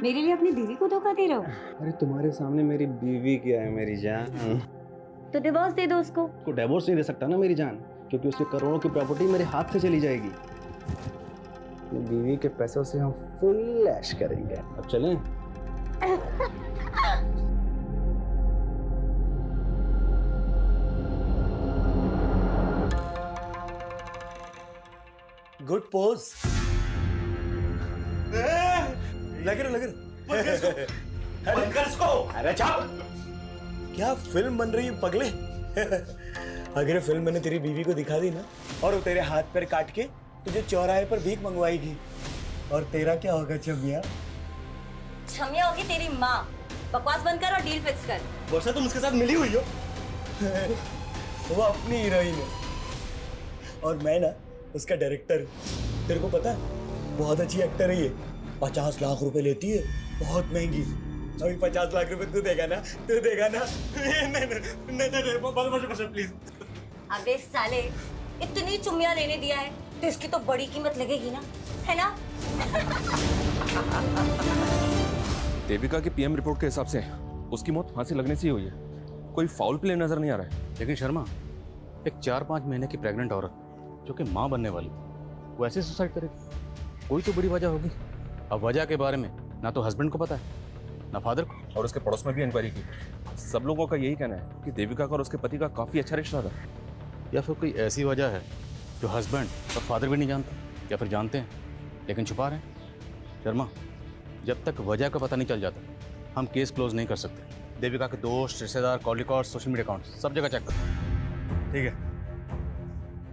मेरे लिए अपनी बीवी को धोखा दे रहे हो? अरे तुम्हारे सामने मेरी बीवी क्या है मेरी जान। तो डिवोर्स दे दो उसको। को डिवोर्स नहीं दे सकता ना मेरी जान, क्योंकि उसके करोड़ों की प्रॉपर्टी मेरे हाथ से चली जाएगी। अपनी बीवी के पैसों से हम फुल ऐश करेंगे। अब चलें? Good pose. लग रहा अरे चुप। क्या फिल्म बन रही है पगले? अगर फिल्म मैंने तेरी बीवी को दिखा दी ना, और वो तेरे हाथ पैर काट के तुझे चौराहे पर भीख मंगवाएगी, और तेरा क्या होगा छमिया? छमिया होगी तेरी माँ। बकवास बंद कर और डील फिक्स कर। वर्षा तुम उसके साथ मिली हुई हो? वो अपनी हीरोइन है और मैं ना उसका डायरेक्टर हूँ। तेरे को पता है बहुत अच्छी एक्टर है ये। 50 लाख रुपए लेती है, बहुत महंगी। अभी 50 लाख रुपए तू देगा ना? नहीं प्लीज। अबे साले, इतनी चुम्मिया लेने दिया है तो इसकी तो बड़ी कीमत लगेगी ना, है ना? देविका की पीएम रिपोर्ट के हिसाब से उसकी मौत फांसी लगने से ही हुई है। कोई फाउल प्ले नजर नहीं आ रहा है। लेकिन शर्मा, एक 4-5 महीने की प्रेग्नेंट औरत जो कि माँ बनने वाली, वो ऐसे सुसाइड करेगी? कोई तो बड़ी वजह होगी। अब वजह के बारे में ना तो हस्बैंड को पता है ना फादर को, और उसके पड़ोस में भी इंक्वायरी की। सब लोगों का यही कहना है कि देविका का और उसके पति का काफी अच्छा रिश्ता था। या फिर कोई ऐसी वजह है जो हस्बैंड और फादर भी नहीं जानते, या फिर जानते हैं लेकिन छुपा रहे हैं। शर्मा, जब तक वजह का पता नहीं चल जाता हम केस क्लोज नहीं कर सकते। देविका के दोस्त, रिश्तेदार, call record, social media account सब जगह चेक करो। ठीक है?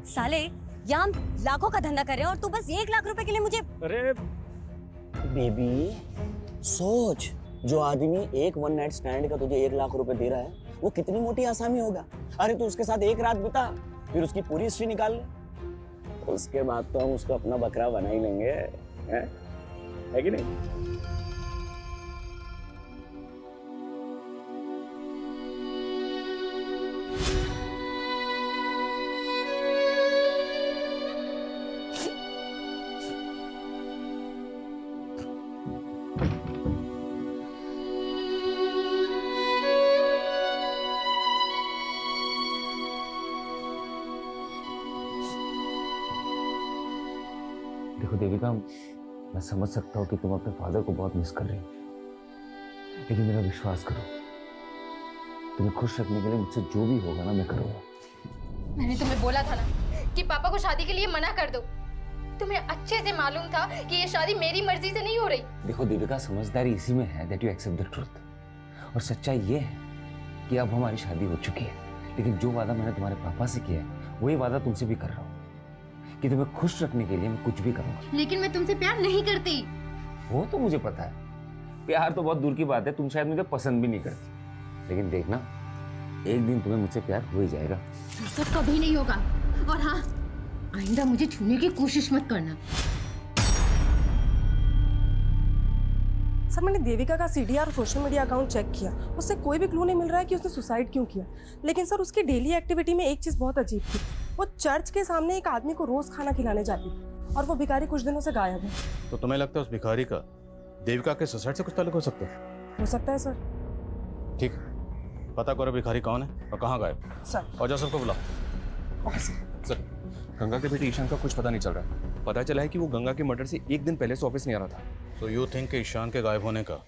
साले, यहाँ हम लाखों का धंधा कर रहे हैं और तू बस 1 लाख रुपए के लिए मुझे। अरे बेबी, सोच, जो आदमी एक वन नाइट स्टैंड का तुझे 1 लाख रुपए दे रहा है वो कितनी मोटी आसामी होगा। अरे तू उसके साथ एक रात बिता, फिर उसकी पूरी हिस्ट्री निकाल ले, उसके बाद तो हम उसको अपना बकरा बना ही लेंगे, है कि नहीं? देखो देविका, मैं समझ सकता हूँ कि तुम अपने फादर को बहुत मिस कर रही हो, लेकिन मेरा विश्वास करो, तुम्हें खुश रखने के लिए मुझसे जो भी होगा ना मैं करूँगा। मैंने तुम्हें बोला था ना कि पापा को शादी के लिए मना कर दो। तुम्हें अच्छे से मालूम था कि ये शादी मेरी मर्जी से नहीं हो रही। देखो देविका, समझदारी इसी में है that you accept the truth. और सच्चाई ये है कि अब हमारी शादी हो चुकी है, लेकिन जो वादा मैंने तुम्हारे पापा से किया है वही वादा तुमसे भी कर रहा हूँ कि तुम्हें खुश रखने के लिए मैं कुछ भी करूँगा। लेकिन मैं तुमसे प्यार नहीं करती। वो तो मुझे पता है, प्यार तो बहुत दूर की बात है, तुम शायद मुझे पसंद भी नहीं करती, लेकिन देखना एक दिन तुम्हें मुझसे प्यार हो ही जाएगा। ऐसा कभी नहीं होगा। और हाँ, आइंदा मुझे छूने की कोशिश मत करना। सर, मैंने देविका का सीडीआर और सोशल मीडिया अकाउंट चेक किया, उससे कोई भी क्लू नहीं मिल रहा है कि उसने सुसाइड क्यों किया। लेकिन सर, उसकी डेली एक्टिविटी में एक चीज़ बहुत अजीब थी। वो चर्च के सामने एक आदमी को रोज खाना खिलाने जाती थी और वो भिखारी कुछ दिनों से गायब है। तो तुम्हें लगता है उस भिखारी का देविका के सुसाइड से कुछ ताल्लुक हो सकता है? हो सकता है सर। ठीक, पता करो भिखारी कौन है और कहाँ गायब। सर। और जाओ सबको बुलाओ। Okay sir. सर, गंगा के बेटे ईशान का कुछ पता नहीं चल रहा है। पता चला है कि वो गंगा के मर्डर से एक दिन पहले से ऑफिस नहीं आ रहा था। तो यू थिंक कि ईशान के गायब होने का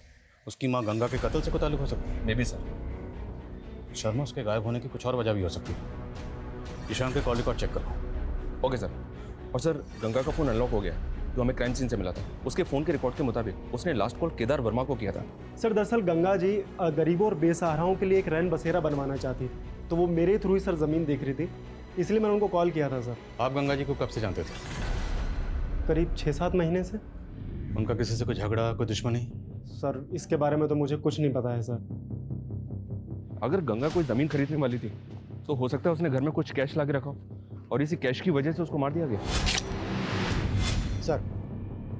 उसकी माँ गंगा के कत्ल से कोई ताल्लुक हो सकता है? May be sir. शर्मा, उसके गायब होने की कुछ और वजह भी हो सकती है। ईशान के कॉल रिकॉर्ड चेक करो। Okay sir. और सर, गंगा का फोन अनलॉक हो गया जो हमें क्राइम सीन से मिला था। उसके फोन के रिकॉर्ड के मुताबिक उसने लास्ट कॉल केदार वर्मा को किया था। सर, दरअसल गंगा जी गरीबों और बेसहाराओं के लिए एक रैन बसेरा बनवाना चाहती, तो वो मेरे थ्रू ही सर ज़मीन देख रही थी, इसलिए मैंने उनको कॉल किया था सर। आप गंगा जी को कब से जानते थे? करीब 6-7 महीने से। उनका किसी से कोई झगड़ा, कोई दुश्मनी? सर, इसके बारे में तो मुझे कुछ नहीं पता है सर। अगर गंगा कोई जमीन खरीदने वाली थी तो हो सकता है उसने घर में कुछ कैश ला के रखा हो और इसी कैश की वजह से उसको मार दिया गया। सर,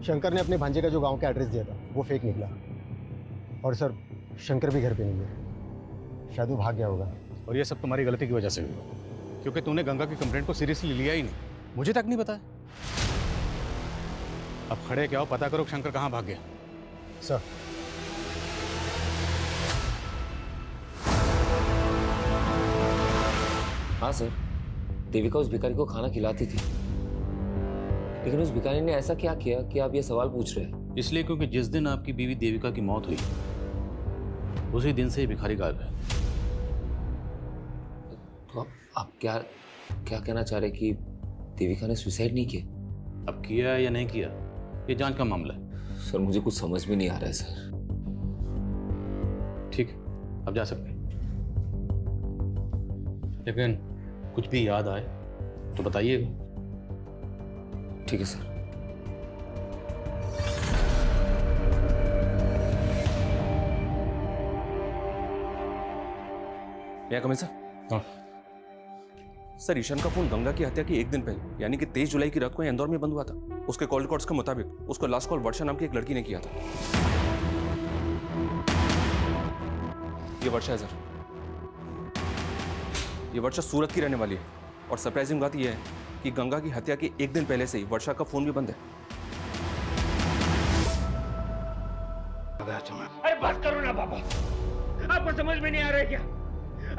शंकर ने अपने भांजे का जो गांव का एड्रेस दिया था वो फेक निकला, और सर शंकर भी घर पे नहीं है, शायद वो भाग गया होगा। और ये सब तुम्हारी गलती की वजह से हुआ, क्योंकि तूने गंगा की कंप्लेंट को सीरियसली लिया ही नहीं, मुझे तक नहीं बताया। अब खड़े क्या हो, पता करो शंकर कहाँ भाग गया। सर हाँ सर, देविका उस भिखारी को खाना खिलाती थी, लेकिन उस भिखारी ने ऐसा क्या किया कि आप ये सवाल पूछ रहे हैं? इसलिए क्योंकि जिस दिन आपकी बीवी देविका की मौत हुई उसी दिन से ये भिखारी गायब है। तो आप क्या क्या कहना चाह रहे कि देविका ने सुसाइड नहीं किया? अब किया या नहीं किया ये जांच का मामला है। सर मुझे कुछ समझ में नहीं आ रहा है सर। ठीक है, अब जा सकते हैं, लेकिन कुछ भी याद आए तो बताइएगा। ठीक है सर। क्या कमें सर? हाँ। सर ईशान का फोन गंगा की हत्या की एक दिन पहले यानी कि 23 जुलाई की रात को इंदौर में बंद हुआ था। उसके कॉल रिकॉर्ड्स के मुताबिक उसको लास्ट कॉल वर्षा नाम की एक लड़की ने किया था। ये वर्षा है सर, ये वर्षा सूरत की रहने वाली है और सरप्राइजिंग बात यह है कि गंगा की हत्या के एक दिन पहले से ही वर्षा का फोन भी बंद है। अरे बस करो ना पापा, आपको समझ में नहीं आ रहा है क्या?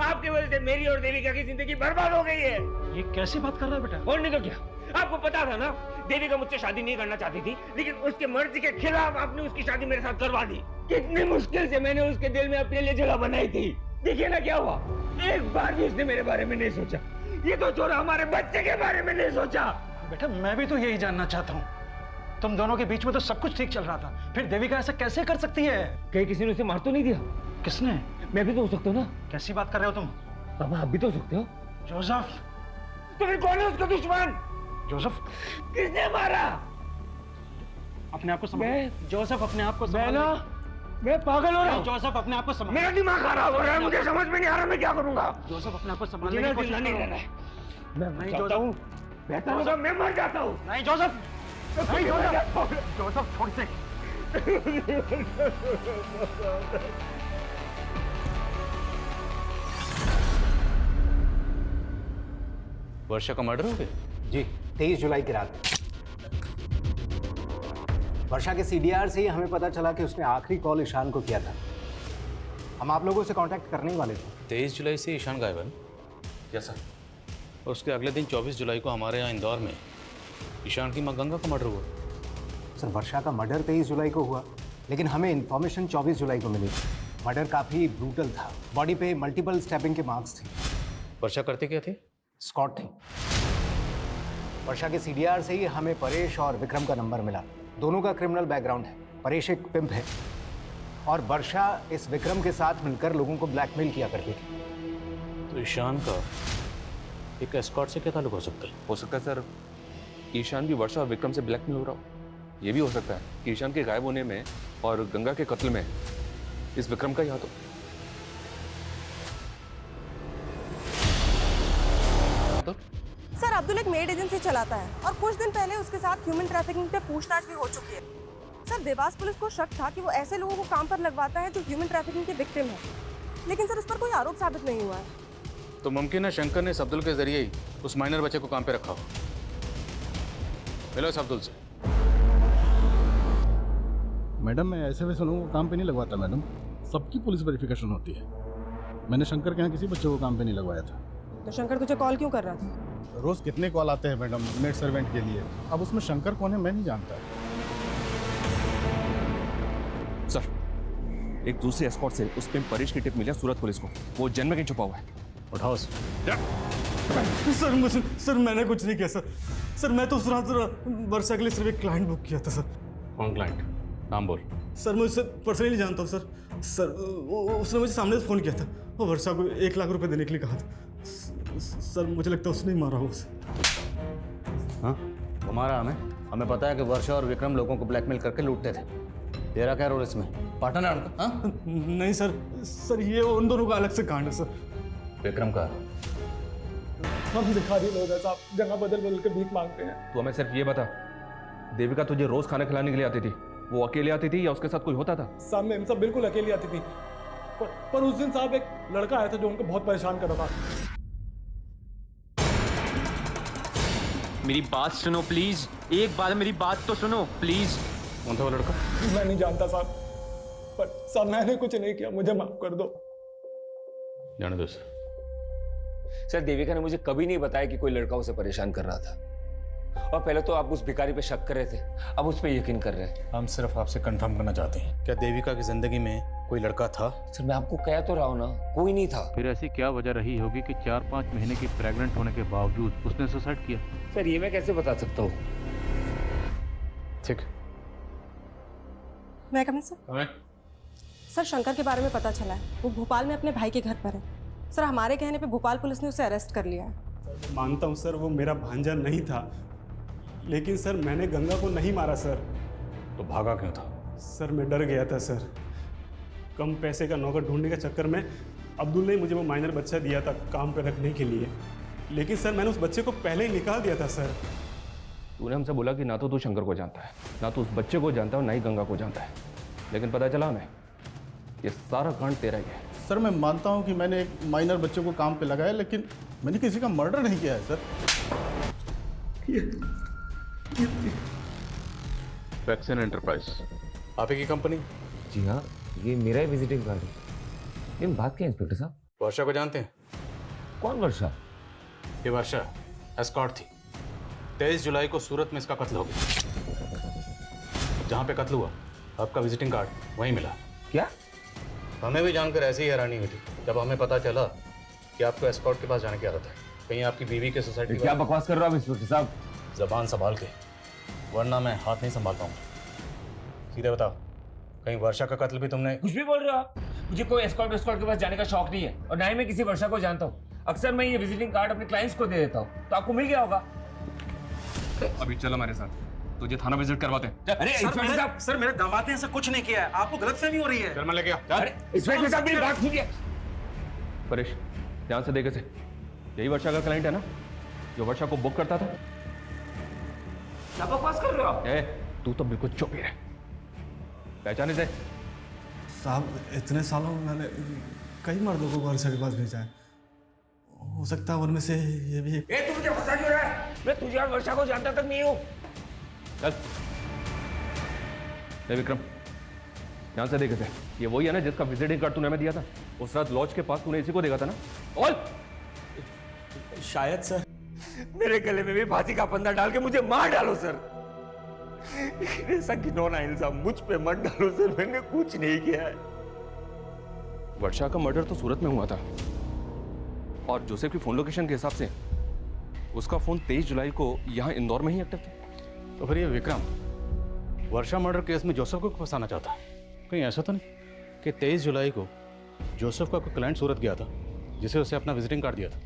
आपकी वजह से मेरी और देविका की जिंदगी बर्बाद हो गई है। ये कैसी बात कर रहा है बेटा? और नहीं तो क्या, आपको पता था ना देविका मुझसे शादी नहीं करना चाहती थी, लेकिन उसके मर्जी के खिलाफ आपने उसकी शादी मेरे साथ करवा दी। कितनी मुश्किल से मैंने उसके दिल में अपने लिए जगह बनाई थी। देखिए ना क्या हुआ, एक बार भी उसने मेरे बारे में नहीं सोचा। ये तो छोड़ा, हमारे बच्चे के बारे में नहीं सोचा। बेटा मैं भी तो यही जानना चाहता हूँ, तुम दोनों के बीच में तो सब कुछ ठीक चल रहा था, फिर देविका ऐसा कैसे कर सकती है? कहीं किसी ने उसे मार तो नहीं दिया? किसने? मैं भी तो हो सकता हूँ ना। कैसी बात कर रहे हो तुम? पापा आप भी तो हो सकते हो। जोसेफ, तो फिर कौन है उसका दुश्मन? जोसेफ किसने मारा? अपने आप को संभाल। जोसेफ अपने आप को संभाल। मैं पागल हो रहा हूँ। जोसेफ अपने आप को संभाल। मेरा दिमाग खराब हो रहा है, मुझे समझ में नहीं आ रहा मैं क्या करूँगा। जोसेफ अपने आप को मुझे संभालने ना की कोशिश जिंदा नहीं करो। रहना है। मैं मर नहीं, जाता हूँ, बेहतर होगा मैं मर जाता हूँ। नहीं जोसेफ, नहीं जोसेफ, जोसेफ छोड़ से। वर्षा का मर्डर हो गया? जी 23 जुलाई की रात। वर्षा के सीडीआर से ही हमें पता चला कि उसने आखिरी कॉल ईशान को किया था। हम आप लोगों से कांटेक्ट करने ही वाले थे। 23 जुलाई से ईशान गायब है? Yes sir. और उसके अगले दिन 24 जुलाई को हमारे यहाँ इंदौर में ईशान की माँ गंगा का मर्डर हुआ। सर वर्षा का मर्डर 23 जुलाई को हुआ, लेकिन हमें इन्फॉर्मेशन 24 जुलाई को मिली थी। मर्डर काफ़ी ब्रूटल था, बॉडी पे मल्टीपल स्टैबिंग के मार्क्स थे। वर्षा करते क्या थे? स्कॉट थी। वर्षा के सीडीआर से ही हमें परेश और विक्रम का नंबर मिला। दोनों का क्रिमिनल बैकग्राउंड है। परेश एक पिम्प है और वर्षा इस विक्रम के साथ मिलकर लोगों को ब्लैकमेल किया करती थी। तो ईशान का एक एस्कॉर्ट से क्या ताल्लुक हो सकता है? हो सकता है सर ईशान भी वर्षा और विक्रम से ब्लैकमेल हो रहा हो। ये भी हो सकता है कि ईशान के गायब होने में और गंगा के कत्ल में इस विक्रम का ही हाथ हो। सर अब्दुल एक मेड एजेंसी चलाता है और कुछ दिन पहले उसके साथ ह्यूमन ट्रैफिकिंग पे पूछताछ भी हो चुकी है। सर देवास पुलिस को शक था कि वो ऐसे लोगों को काम पर लगवाता है जो ह्यूमन ट्रैफिकिंग के विक्टिम है, लेकिन सर उस पर कोई आरोप साबित नहीं हुआ है। तो मुमकिन है शंकर ने इस अब्दुल के जरिए ही उस माइनर बच्चे को काम पे रखा हो। मिलो इस अब्दुल से। मैडम मैं ऐसे वैसे लोगों को काम पे नहीं लगवाता मैडम, सबकी पुलिस वेरिफिकेशन होती है। मैंने शंकर के यहाँ किसी बच्चे को काम पे नहीं लगवाया था। तो शंकर तुझे कॉल क्यों कर रहा था? रोज कितने कॉल आते हैं मैडम मेड सर्वेंट के लिए, अब उसमें शंकर कौन है मैं नहीं जानता। सर एक दूसरे एस्कॉर्ट से उस पे परेश की टिप मिली है सूरत पुलिस को। वो जन्म में कहीं छुपा हुआ है। उठाओ सर मैंने कुछ नहीं किया सर मैं तो उस रात वर्षा के लिए सिर्फ एक क्लाइंट बुक किया था सर। कौन क्लाइंट? नाम बोल। सर मैं उससे पर्सनली जानता हूँ सर। उसने मुझे सामने से फ़ोन किया था और वर्षा को 1 लाख रुपए देने के लिए कहा था। सर मुझे लगता है उसने ही मारा हो उसे। हाँ तुम्हारा हमें पता है कि वर्षा और विक्रम लोगों को ब्लैकमेल करके लूटते थे। तेरा क्या रोल इसमें? पार्टनर है उनका? हाँ? नहीं सर ये उन दोनों का अलग से कांड है सर। विक्रम का? हम भिखारी लोग हैं साहब, जगह बदल के भीख मांगते हैं। तू हमें सिर्फ ये बता, देविका तुझे रोज खाना खिलाने के लिए आती थी, वो अकेले आती थी या उसके साथ कोई होता था? साहब मैम सब बिल्कुल अकेली आती थी, पर उस दिन साहब एक लड़का आया था जो उनको बहुत परेशान कर रहा था। मेरी बात सुनो प्लीज, एक बार मेरी बात तो सुनो प्लीज। कौन था वो लड़का? मैं नहीं जानता साहब, पर साहब मैंने कुछ नहीं किया, मुझे माफ कर दो। जाने दो सर। सर देविका ने मुझे कभी नहीं बताया कि कोई लड़का उसे परेशान कर रहा था, और पहले तो आप उस भिखारी पे शक कर रहे थे, अब उस पे यकीन कर रहे हैं। हम सिर्फ आपसे कंफर्म करना चाहते हैं, क्या देविका की जिंदगी में कोई लड़का था? सर मैं आपको कह तो रहा हूँ ना, कोई नहीं था। फिर ऐसी क्या वजह रही होगी कि 4-5 महीने की प्रेग्नेंट होने के बावजूद उसने सुसाइड किया? सर ये मैं कैसे बता सकता हूँ? ठीक। मैं कमिंग सर? सर शंकर के बारे में पता चला है, वो भोपाल में अपने भाई के घर पर है। सर हमारे कहने पे भोपाल पुलिस ने उसे अरेस्ट कर लिया है। मानता हूँ सर, वो मेरा भांजा नहीं था, लेकिन सर मैंने गंगा को नहीं मारा सर। तो भागा क्यों था? सर मैं डर गया था सर, कम पैसे का नौकर ढूंढने के चक्कर में अब्दुल ने मुझे वो माइनर बच्चा दिया था काम पे रखने के लिए, लेकिन सर मैंने उस बच्चे को पहले ही निकाल दिया था सर। तूने हमसे बोला कि ना तो तू शंकर को जानता है, ना तो उस बच्चे को जानता है, और ना ही गंगा को जानता है, लेकिन पता चला हमें ये सारा कांड तेरा ही है। सर मैं मानता हूँ कि मैंने एक माइनर बच्चे को काम पे लगाया, लेकिन मैंने किसी का मर्डर नहीं किया है सर। वैक्सीन एंटरप्राइज आप ही की कंपनी? जी हाँ, ये मेरा ही विजिटिंग कार्ड है। लेकिन बात क्या है इंस्पेक्टर साहब? वर्षा को जानते हैं? कौन वर्षा? ये वर्षा एस्कॉर्ट थी। 23 जुलाई को सूरत में इसका कत्ल हो गया। जहाँ पे कत्ल हुआ आपका विजिटिंग कार्ड वहीं मिला। क्या? हमें भी जानकर ऐसी ही हैरानी हुई थी जब हमें पता चला कि आपको एस्कॉर्ट के पास जाने की आदत है। कहीं आपकी बीवी के सोसाइटी? क्या बकवास कर रहा हूँ इंस्पेक्टर साहब? जबान संभाल के, वरना मैं हाथ नहीं संभाल पाऊंगा। सीधे बताओ, कहीं वर्षा का कत्ल भी तुमने? कुछ भी बोल रहे हो आप? मुझे कोई एस्कॉर्ट के पास जाने का शौक नहीं है, और ना ही मैं किसी वर्षा को जानता हूँ। अक्सर मैं ये विजिटिंग कार्ड अपने क्लाइंट्स को दे देता हूँ, तो आपको मिल गया होगा। अभी चलो हमारे साथ, तुझे थाना विजिट करवाते हैं। अरे इंस्पेक्टर साहब, सर मेरे दामाद ने ऐसा कुछ नहीं किया है, आपको गलतफहमी हो रही है। चल मैं लेके आ। अरे इंस्पेक्टर साहब मेरी बात सुनिए। परेश ध्यान से देखे से, यही वर्षा का क्लाइंट है ना जो वर्षा को बुक करता था? क्या बकवास कर रहे हो आप? तू तो बिल्कुल चुप ही रह, पहचाने से। साहब इतने सालों में मैंने कई मर्दों को वर्षा के पास भेजा है, हो सकता है उनमें से ये भी एक। तू मुझे फंसा क्यों रहा है? मैं तुझे और वर्षा को जानता तक नहीं हूँ। चल विक्रम ध्यान से देखे थे, ये वही है ना जिसका विजिटिंग कार्ड तूने हमें दिया था? उस रात लॉज के पास तूने इसी को देखा था ना? और शायद सर। मेरे गले में भी फांसी का फंदा डाल के मुझे मार डालो सर, लेकिन ऐसा घिनौना इल्जाम मुझ पे मत डालो सर, मैंने कुछ नहीं किया है। वर्षा का मर्डर तो सूरत में हुआ था, और जोसेफ की फोन लोकेशन के हिसाब से उसका फोन 23 जुलाई को यहाँ इंदौर में ही एक्टिव था। तो फिर ये विक्रम वर्षा मर्डर केस में जोसेफ को फंसाना चाहता है? कहीं ऐसा तो नहीं कि 23 जुलाई को जोसेफ का कोई क्लाइंट सूरत गया था जिसे उसे अपना विजिटिंग कार्ड दिया था?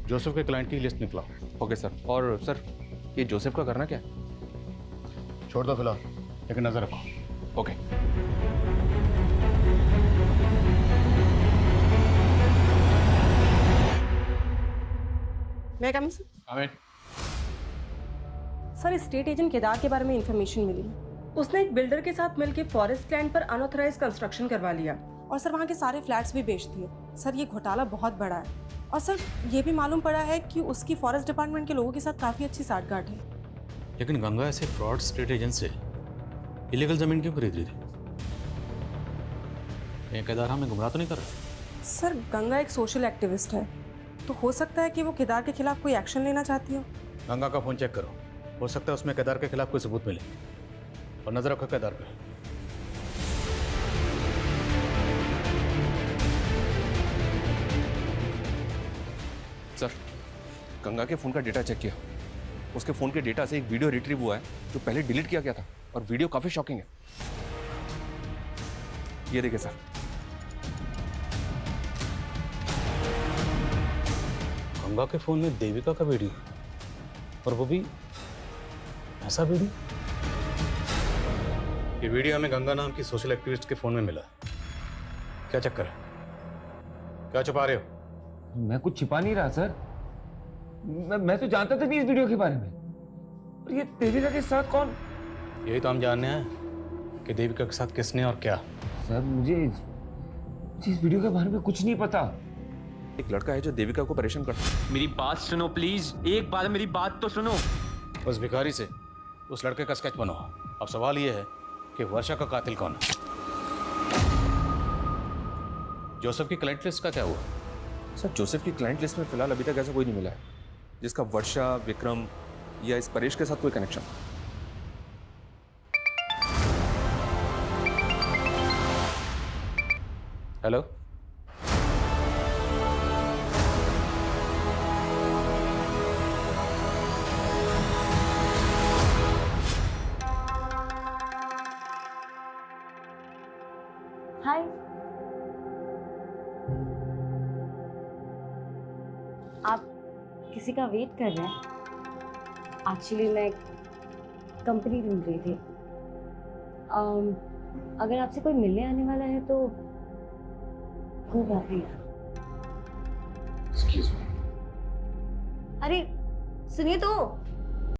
जोसेफ के क्लाइंट की लिस्ट निकला। Okay sir. और सर ये जोसेफ का करना क्या है? छोड़ दो फिलहाल, लेकिन नजर रखो। ओके। मैं coming sir? Sir state agent Kedar के बारे में इंफॉर्मेशन मिली है। उसने एक बिल्डर के साथ मिलकर फॉरेस्ट लैंड पर अनऑथराइज कंस्ट्रक्शन करवा लिया, और सर वहाँ के सारे फ्लैट्स भी बेच दिए। सर ये घोटाला बहुत बड़ा है, और सर ये भी मालूम पड़ा है कि उसकी फॉरेस्ट डिपार्टमेंट के लोगों के साथ काफ़ी अच्छी साठगांठ है। लेकिन गंगा ऐसे फ्रॉड स्टेट एजेंट से इलीगल जमीन क्यों खरीद रही थी? ये केदार हमें गुमराह तो नहीं कर रहा? सर गंगा एक सोशल एक्टिविस्ट है, तो हो सकता है कि वो केदार के खिलाफ कोई एक्शन लेना चाहती हो। गंगा का फोन चेक करो, हो सकता है उसमें केदार के खिलाफ कोई सबूत मिले, और नजर रखो केदार पे। सर गंगा के फोन का डेटा चेक किया, उसके फोन के डेटा से एक वीडियो रिट्रीव हुआ है जो पहले डिलीट किया गया था, और वीडियो काफी शॉकिंग है। ये देखिए सर। गंगा के फोन में देविका का वीडियो, और वो भी ऐसा वीडियो? ये वीडियो हमें गंगा नाम की सोशल एक्टिविस्ट के फोन में मिला। क्या चक्कर है? क्या छुपा रहे हो? मैं कुछ छिपा नहीं रहा सर, मैं तो जानता था नहीं इस वीडियो के बारे में। और ये देविका के साथ कौन? यही तो हम जानने हैं कि देविका के साथ किसने और क्या। सर मुझे इस वीडियो के बारे में कुछ नहीं पता। एक लड़का है जो देविका को परेशान करता है। मेरी बात सुनो प्लीज, एक बार मेरी बात तो सुनो। उस भिखारी से उस लड़के का स्केच बनाओ। अब सवाल यह है कि वर्षा का कातिल कौन है। जोसेफ की क्लाइंट लिस्ट का क्या हुआ? सर जोसेफ की क्लाइंट लिस्ट में फिलहाल अभी तक ऐसा कोई नहीं मिला है जिसका वर्षा, विक्रम या इस परेश के साथ कोई कनेक्शन। हेलो, हाय। आप किसी का वेट कर रहे हैं? एक्चुअली मैं कंपनी ढूंढ रही थी। अगर आपसे कोई मिलने आने वाला है तो कोई बात नहीं। Excuse me. अरे सुनिए तो।